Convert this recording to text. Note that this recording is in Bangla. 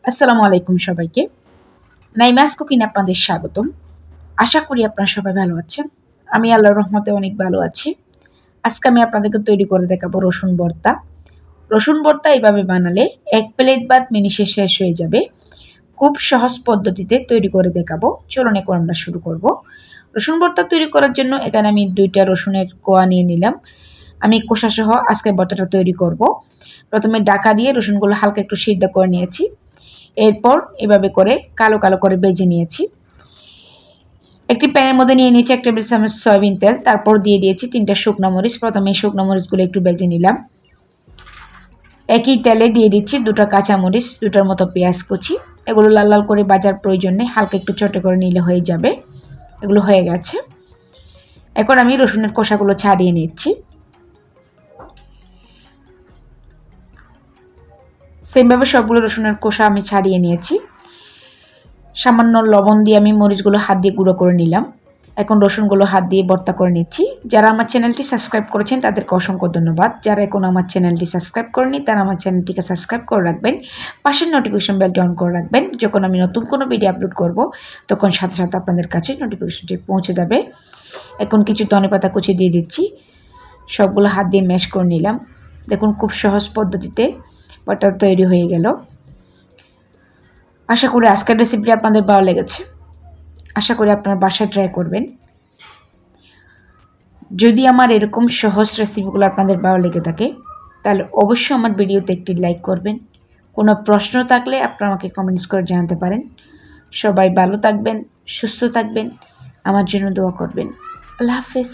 আসসালামু আলাইকুম সবাইকে। নাইমাস কুকিং আপনাদের স্বাগতম। আশা করি আপনারা সবাই ভালো আছেন। আমি আল্লাহর রহমতে অনেক ভালো আছি। আজকে আমি আপনাদেরকে তৈরি করে দেখাবো রসুন ভর্তা। রসুন ভর্তা এভাবে বানালে ১ প্লেট ভাত মিনিটে শেষ হয়ে যাবে। খুব সহজ পদ্ধতিতে তৈরি করে দেখাবো। চলুন এখন আমরা শুরু করব। রসুন ভর্তা তৈরি করার জন্য এখানে আমি ২টা রসুনের কোয়া নিয়ে নিলাম। আমি খোসাসহ আজকে ভর্তাটা তৈরি করব। প্রথমে ঢাকা দিয়ে রসুনগুলো হালকা একটু সিদ্ধ করে নিয়েছি। এরপর এভাবে করে কালো কালো করে ভেজে নিয়েছি। একটি প্যানের মধ্যে নিয়ে নিয়েছি ১ টেবিল চামচ সয়াবিন তেল, তারপর দিয়ে দিয়েছি ৩টা শুকনো মরিচ। প্রথমে শুকনো মরিচগুলো একটু ভেজে নিলাম। একই তেলে দিয়ে দিচ্ছি ২টা কাঁচামরিচ, ২টার মতো পেঁয়াজ কুচি। এগুলো লাল লাল করে ভাজার প্রয়োজন নেই, হালকা একটু চটে করে নিলে হয়ে যাবে। এগুলো হয়ে গেছে। এখন আমি রসুনের খোসাগুলো ছাড়িয়ে নিচ্ছি। সেমভাবে সবগুলো রসুনের খোসা আমি ছাড়িয়ে নিয়েছি। সামান্য লবণ দিয়ে আমি মরিচগুলো হাত দিয়ে গুঁড়ো করে নিলাম। এখন রসুনগুলো হাত দিয়ে ভর্তা করে নিচ্ছি। যারা আমার চ্যানেলটি সাবস্ক্রাইব করেছেন তাদেরকে অসংখ্য ধন্যবাদ। যারা এখন আমার চ্যানেলটি সাবস্ক্রাইব করেনি তারা আমার চ্যানেলটিকে সাবস্ক্রাইব করে রাখবেন। পাশের নোটিফিকেশন বেলটি অন করে রাখবেন। যখন আমি নতুন কোনো ভিডিও আপলোড করব তখন সাথে সাথে আপনাদের কাছে নোটিফিকেশনটি পৌঁছে যাবে। এখন কিছু ধনেপাতা কুচি দিয়ে দিচ্ছি। সবগুলো হাত দিয়ে ম্যাশ করে নিলাম। দেখুন খুব সহজ পদ্ধতিতে ভর্তা তৈরি হয়ে গেল। আশা করি আজকের রেসিপিটি আপনাদের ভালো লেগেছে। আশা করি আপনারা বাসায় ট্রাই করবেন। যদি আমার এরকম সহজ রেসিপিগুলো আপনাদের ভালো লেগে থাকে তাহলে অবশ্যই আমার ভিডিওতে একটি লাইক করবেন। কোনো প্রশ্ন থাকলে আপনারা আমাকে কমেন্টস করে জানাতে পারেন। সবাই ভালো থাকবেন, সুস্থ থাকবেন, আমার জন্য দোয়া করবেন। আল্লাহ হাফেজ।